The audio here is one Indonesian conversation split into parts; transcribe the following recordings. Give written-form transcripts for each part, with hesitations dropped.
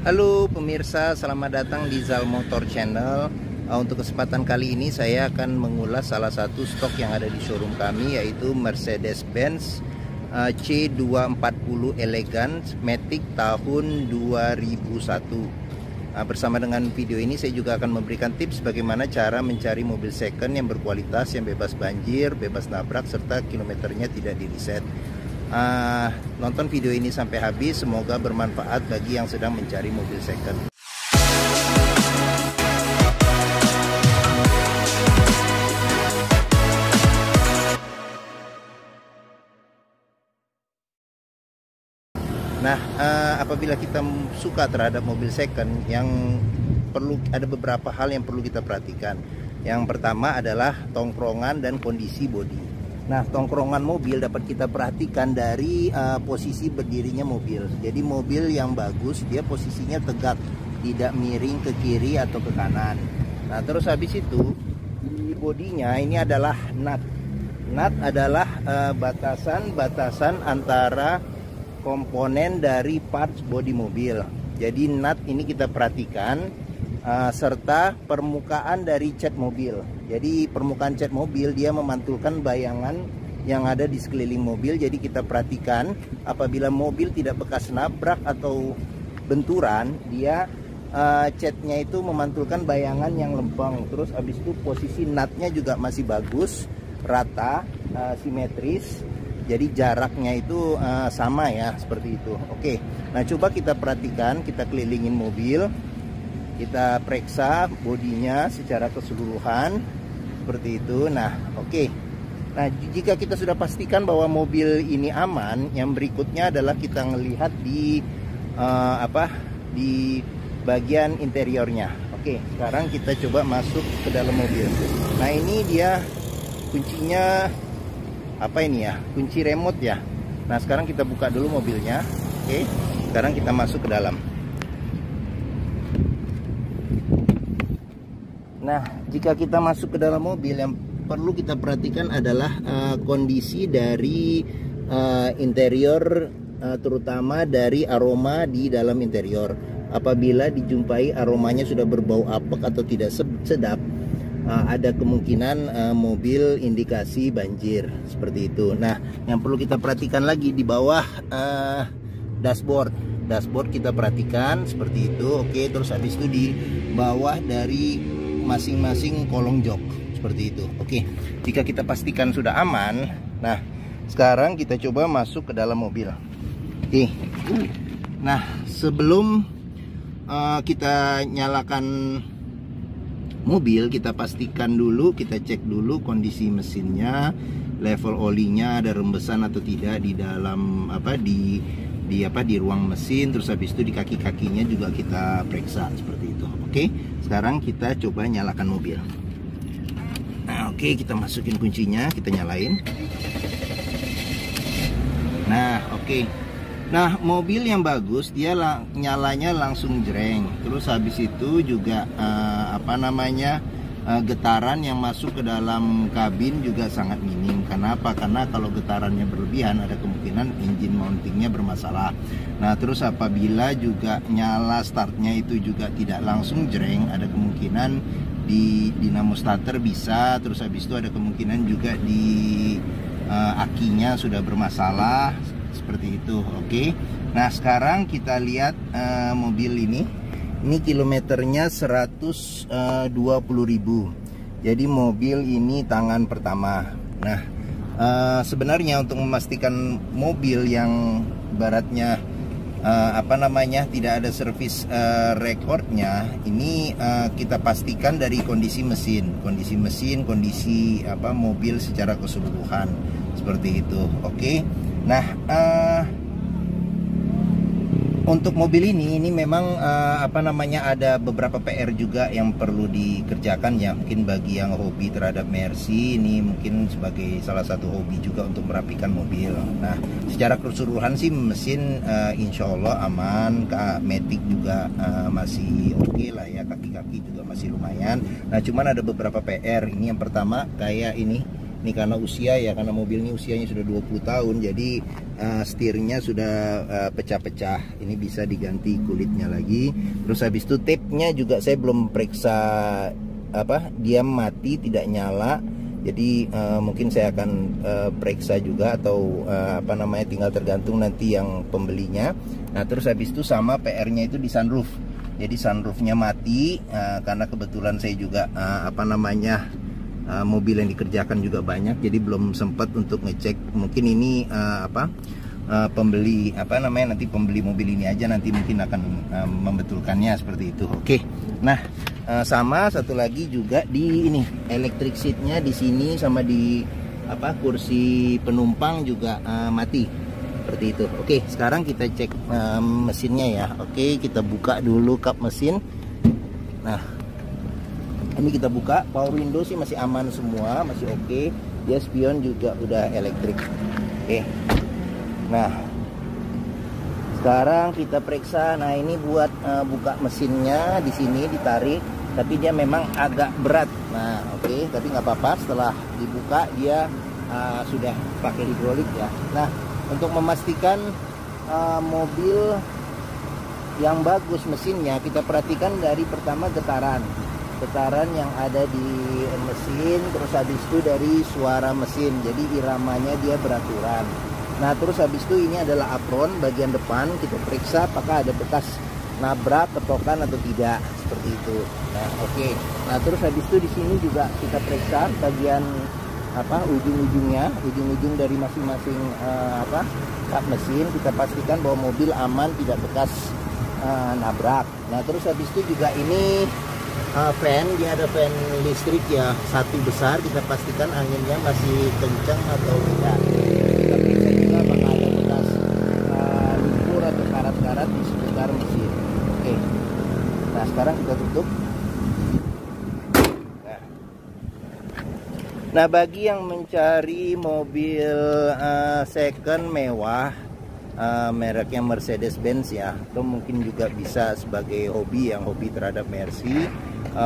Halo pemirsa, selamat datang di Zal Motor Channel. Untuk kesempatan kali ini saya akan mengulas salah satu stok yang ada di showroom kami, yaitu Mercedes-Benz C240 Elegance Matic tahun 2001. Bersama dengan video ini saya juga akan memberikan tips bagaimana cara mencari mobil second yang berkualitas, yang bebas banjir, bebas nabrak, serta kilometernya tidak di reset. Nonton video ini sampai habis, semoga bermanfaat bagi yang sedang mencari mobil second. Nah, apabila kita suka terhadap mobil second, yang ada beberapa hal yang perlu kita perhatikan. Yang pertama adalah tongkrongan dan kondisi bodi. Nah, tongkrongan mobil dapat kita perhatikan dari posisi berdirinya mobil. Jadi mobil yang bagus, dia posisinya tegak, tidak miring ke kiri atau ke kanan. Nah, terus habis itu di bodinya ini adalah nut. Nut adalah batasan antara komponen dari parts bodi mobil. Jadi nut ini kita perhatikan, serta permukaan dari cat mobil. Jadi permukaan cat mobil dia memantulkan bayangan yang ada di sekeliling mobil. Jadi kita perhatikan apabila mobil tidak bekas nabrak atau benturan, dia catnya itu memantulkan bayangan yang lempeng. Terus habis itu posisi nutnya juga masih bagus, rata, simetris. Jadi jaraknya itu sama ya, seperti itu. Oke, nah coba kita perhatikan, kita kelilingin mobil, kita periksa bodinya secara keseluruhan seperti itu. Nah, oke. Nah, jika kita sudah pastikan bahwa mobil ini aman, yang berikutnya adalah kita melihat di di bagian interiornya. Oke, sekarang kita coba masuk ke dalam mobil. Nah, ini dia kuncinya, apa ini ya, kunci remote ya. Nah, sekarang kita buka dulu mobilnya. Oke, sekarang kita masuk ke dalam. Nah, jika kita masuk ke dalam mobil, yang perlu kita perhatikan adalah kondisi dari interior, terutama dari aroma di dalam interior. Apabila dijumpai aromanya sudah berbau apek atau tidak sedap, ada kemungkinan mobil indikasi banjir, seperti itu. Nah, yang perlu kita perhatikan lagi di bawah dashboard kita perhatikan seperti itu. Oke, terus habis itu di bawah dari masing-masing kolong jok seperti itu. Oke, jika kita pastikan sudah aman, nah sekarang kita coba masuk ke dalam mobil. Oke, nah sebelum kita nyalakan mobil, kita pastikan dulu, kita cek dulu kondisi mesinnya, level olinya ada rembesan atau tidak di dalam di ruang mesin. Terus habis itu di kaki-kakinya juga kita periksa seperti itu. Oke, sekarang kita coba nyalakan mobil. Nah, oke, kita masukin kuncinya, kita nyalain. Nah, oke. Nah, mobil yang bagus dia nyalanya langsung jreng. Terus habis itu juga getaran yang masuk ke dalam kabin juga sangat minim. Kenapa? Karena kalau getarannya berlebihan ada kemungkinan engine mountingnya bermasalah. Nah, terus apabila juga nyala startnya itu juga tidak langsung jreng, ada kemungkinan di dinamo starter bisa. Terus habis itu ada kemungkinan juga di akinya sudah bermasalah, seperti itu. Oke. Nah, sekarang kita lihat mobil ini kilometernya 120.000. Jadi mobil ini tangan pertama. Nah, sebenarnya untuk memastikan mobil yang baratnya tidak ada servis recordnya, ini kita pastikan dari kondisi mesin, kondisi mobil secara keseluruhan seperti itu. Oke. Nah, untuk mobil ini memang ada beberapa PR juga yang perlu dikerjakan ya. Mungkin bagi yang hobi terhadap Mercy, ini mungkin sebagai salah satu hobi juga untuk merapikan mobil. Nah, secara keseluruhan sih mesin insya Allah aman, Matic juga masih oke lah ya, kaki-kaki juga masih lumayan. Nah, cuman ada beberapa PR. Ini yang pertama kayak ini Ini karena usia ya, karena mobil ini usianya sudah 20 tahun, jadi setirnya sudah pecah-pecah. Ini bisa diganti kulitnya lagi. Terus habis itu tape-nya juga saya belum periksa dia mati tidak nyala. Jadi mungkin saya akan periksa juga, atau tinggal tergantung nanti yang pembelinya. Nah terus habis itu sama PR-nya itu di sunroof. Jadi sunroofnya mati karena kebetulan saya juga mobil yang dikerjakan juga banyak, jadi belum sempat untuk ngecek. Mungkin ini pembeli nanti pembeli mobil ini aja nanti mungkin akan membetulkannya seperti itu. Oke. Nah, sama satu lagi juga di ini electric seatnya di sini sama di kursi penumpang juga mati seperti itu. Oke, sekarang kita cek mesinnya ya. Oke, kita buka dulu kap mesin. Nah, ini kita buka, power window sih masih aman semua, masih oke. Dia spion juga udah elektrik. Oke. Nah, sekarang kita periksa. Nah, ini buat buka mesinnya di sini ditarik, tapi dia memang agak berat. Nah, oke, tapi nggak apa-apa. Setelah dibuka dia sudah pakai hidrolik ya. Nah, untuk memastikan mobil yang bagus mesinnya, kita perhatikan dari pertama getaran yang ada di mesin, terus habis itu dari suara mesin, jadi iramanya dia beraturan. Nah terus habis itu ini adalah apron bagian depan, kita periksa apakah ada bekas nabrak, ketokan atau tidak, seperti itu. Nah oke. Nah terus habis itu di sini juga kita periksa bagian ujung dari masing-masing kap mesin, kita pastikan bahwa mobil aman, tidak bekas nabrak. Nah terus habis itu juga ini fan, dia ada fan listrik ya, satu besar, kita pastikan anginnya masih kencang atau tidak. Kita periksa juga apakah ada bekas lumpur atau karat-karat di sekitar mesin. Oke. Nah sekarang kita tutup. Nah bagi yang mencari mobil second mewah, mereknya Mercedes-Benz ya, atau mungkin juga bisa sebagai hobi, yang hobi terhadap Mercy,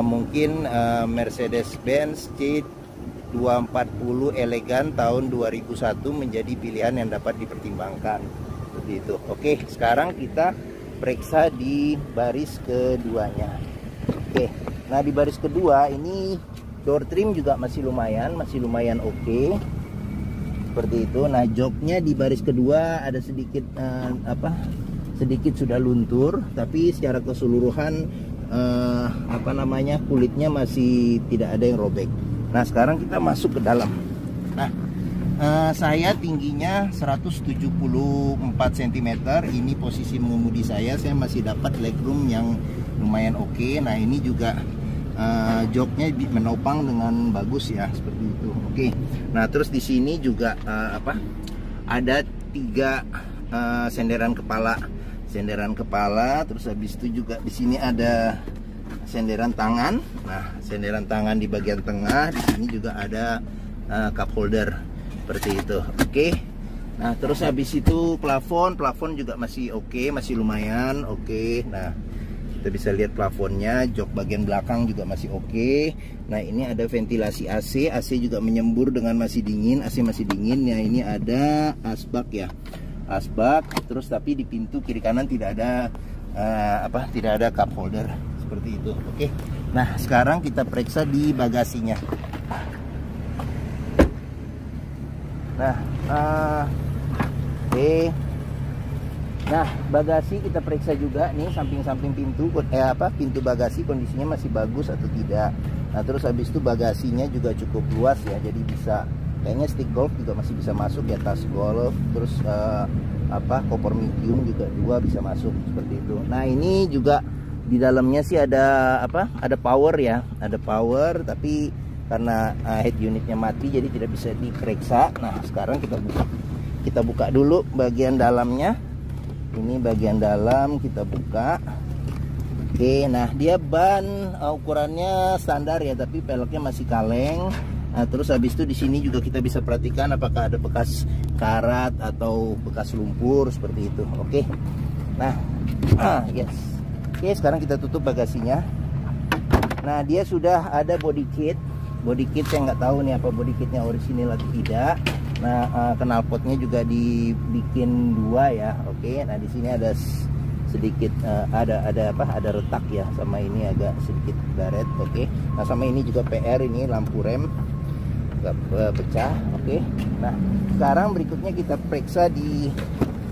mungkin Mercedes-Benz C240 elegan tahun 2001 menjadi pilihan yang dapat dipertimbangkan seperti itu. Oke, sekarang kita periksa di baris keduanya. Oke, nah di baris kedua ini door trim juga masih lumayan oke. Seperti itu. Nah joknya di baris kedua ada sedikit sedikit sudah luntur, tapi secara keseluruhan kulitnya masih tidak ada yang robek. Nah sekarang kita masuk ke dalam. Nah saya tingginya 174 cm, ini posisi mengemudi saya masih dapat legroom yang lumayan oke. Nah ini juga joknya menopang dengan bagus ya, seperti itu. Oke. Nah terus di sini juga ada 3 senderan kepala, terus habis itu juga di sini ada senderan tangan. Nah senderan tangan di bagian tengah, di sini juga ada cup holder seperti itu. Oke. Nah terus habis itu plafon juga masih oke, masih lumayan oke. Nah kita bisa lihat plafonnya, jok bagian belakang juga masih oke. Nah ini ada ventilasi AC juga menyembur dengan masih dingin, AC masih dingin. Ya ini ada asbak ya, asbak. Terus tapi di pintu kiri kanan tidak ada tidak ada cup holder seperti itu. Oke. Nah sekarang kita periksa di bagasinya. Nah oke. Nah, bagasi kita periksa juga nih, samping-samping pintu pintu bagasi kondisinya masih bagus atau tidak. Nah, terus habis itu bagasinya juga cukup luas ya, jadi bisa kayaknya stick golf juga masih bisa masuk ya, tas golf, terus koper medium juga 2 bisa masuk seperti itu. Nah, ini juga di dalamnya sih ada ada power ya, ada power, tapi karena head unitnya mati jadi tidak bisa diperiksa. Nah, sekarang kita buka dulu bagian dalamnya. Ini bagian dalam kita buka. Oke, nah dia ban ukurannya standar ya, tapi peleknya masih kaleng. Nah, terus habis itu di sini juga kita bisa perhatikan apakah ada bekas karat atau bekas lumpur seperti itu. Oke. Nah, yes. Oke, sekarang kita tutup bagasinya. Nah, dia sudah ada body kit. body kit. Saya nggak tahu nih apa body kitnya orisinil atau tidak. Nah, knalpotnya juga dibikin 2 ya. Oke. Nah, di sini ada sedikit ada retak ya, sama ini agak sedikit baret. Oke. Nah, sama ini juga PR, ini lampu rem nggak pecah. Oke. Nah, sekarang berikutnya kita periksa di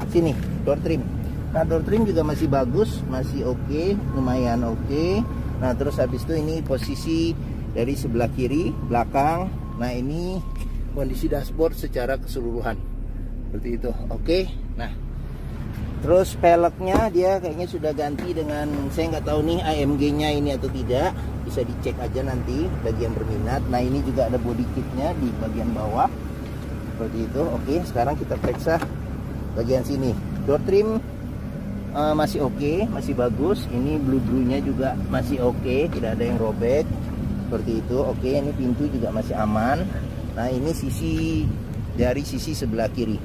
sini door trim. Nah, door trim juga masih bagus, masih oke, lumayan oke. Nah, terus habis itu ini posisi dari sebelah kiri belakang. Nah, ini kondisi dashboard secara keseluruhan seperti itu. Oke. Nah, terus peleknya dia kayaknya sudah ganti dengan, saya nggak tahu nih AMG nya ini atau tidak, bisa dicek aja nanti bagi yang berminat. Nah, ini juga ada body kitnya di bagian bawah seperti itu. Oke, sekarang kita periksa bagian sini. Door trim masih oke, masih bagus. Ini blue-nya juga masih oke, tidak ada yang robek seperti itu. Oke, ini pintu juga masih aman. Nah, ini dari sisi sebelah kiri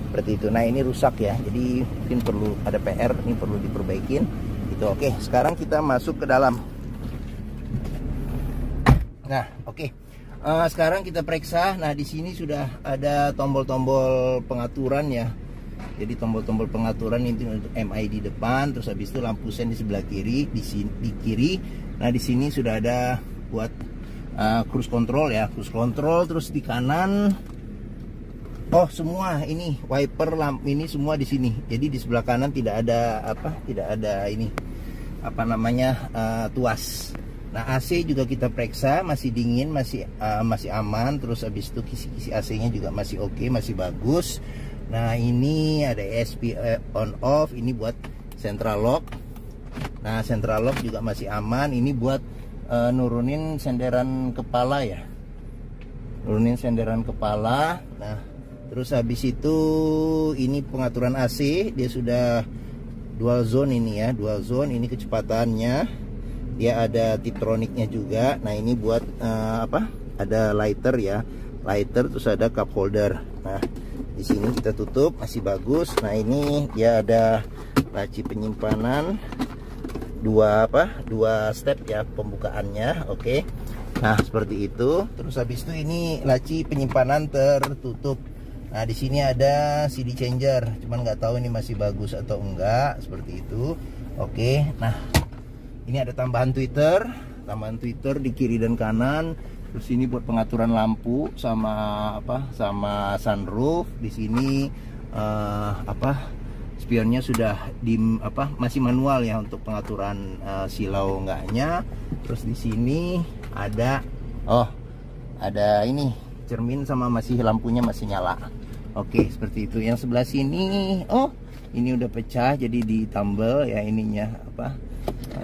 seperti itu. Nah, ini rusak ya, jadi mungkin perlu ada PR, ini perlu diperbaikin itu. Oke, sekarang kita masuk ke dalam. Nah, oke. Sekarang kita periksa. Nah, di sini sudah ada tombol-tombol pengaturan ya. Jadi tombol-tombol pengaturan ini untuk MI di depan, terus habis itu lampu sen di sebelah kiri, di kiri. Nah, di sini sudah ada buat cruise control ya, cruise control. Terus di kanan, oh semua ini wiper lampu ini semua di sini. Jadi di sebelah kanan tidak ada ini tuas. Nah, AC juga kita periksa, masih dingin, masih aman. Terus habis itu kisi-kisi AC-nya juga masih oke, masih bagus. Nah, ini ada ESP on off, ini buat central lock. Nah, central lock juga masih aman. Ini buat nurunin senderan kepala ya, nurunin senderan kepala. Nah, terus habis itu ini pengaturan AC, dia sudah dual zone ini ya, dual zone. Ini kecepatannya, dia ada tiptroniknya juga. Nah, ini buat ada lighter ya, lighter, terus ada cup holder. Nah, di sini kita tutup, masih bagus. Nah, ini dia ada laci penyimpanan dua step ya pembukaannya. Oke. Nah, seperti itu. Terus habis itu ini laci penyimpanan tertutup. Nah, di sini ada CD changer, cuman nggak tahu ini masih bagus atau enggak, seperti itu. Oke. Nah, ini ada tambahan tweeter di kiri dan kanan. Terus ini buat pengaturan lampu sama sunroof. Di sini spionnya sudah masih manual ya untuk pengaturan silau enggaknya. Terus di sini ada ini cermin sama lampunya masih nyala. Oke, seperti itu. Yang sebelah sini, ini udah pecah jadi ditambal ya ininya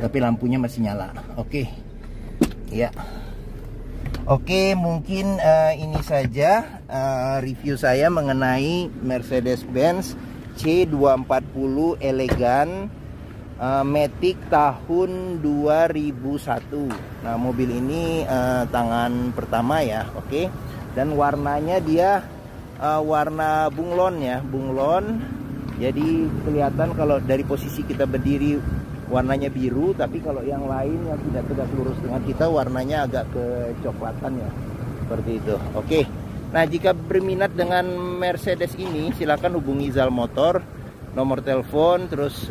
tapi lampunya masih nyala. Oke. Ya. Oke, mungkin ini saja review saya mengenai Mercedes-Benz C240 Elegan Matic tahun 2001. Nah, mobil ini tangan pertama ya, oke. Dan warnanya dia warna bunglon ya, bunglon. Jadi kelihatan kalau dari posisi kita berdiri warnanya biru, tapi kalau yang lain yang tidak tegak lurus dengan kita warnanya agak kecoklatan ya, seperti itu. Oke. Nah, jika berminat dengan Mercedes ini silakan hubungi Zal Motor. Nomor telepon, terus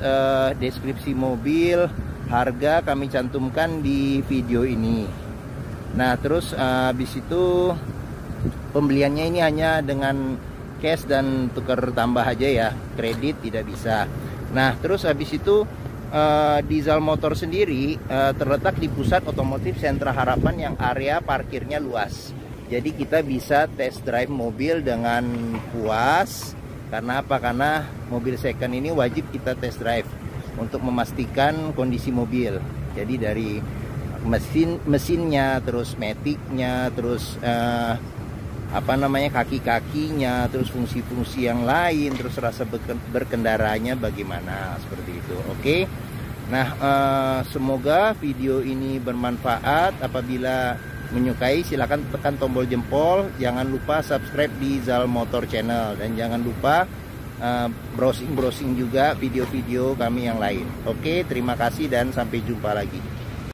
deskripsi mobil, harga kami cantumkan di video ini. Nah, terus habis itu pembeliannya ini hanya dengan cash dan tukar tambah aja ya, kredit tidak bisa. Nah, terus habis itu di Zal Motor sendiri terletak di pusat otomotif Sentra Harapan yang area parkirnya luas. Jadi kita bisa test drive mobil dengan puas. Karena apa? Karena mobil second ini wajib kita test drive untuk memastikan kondisi mobil. Jadi dari mesinnya, terus maticnya, terus kaki-kakinya, terus fungsi-fungsi yang lain, terus rasa berkendaranya bagaimana, seperti itu. Oke. Nah, semoga video ini bermanfaat. Apabila menyukai silakan tekan tombol jempol. Jangan lupa subscribe di Zal Motor Channel, dan jangan lupa browsing juga video-video kami yang lain. Oke, terima kasih dan sampai jumpa lagi.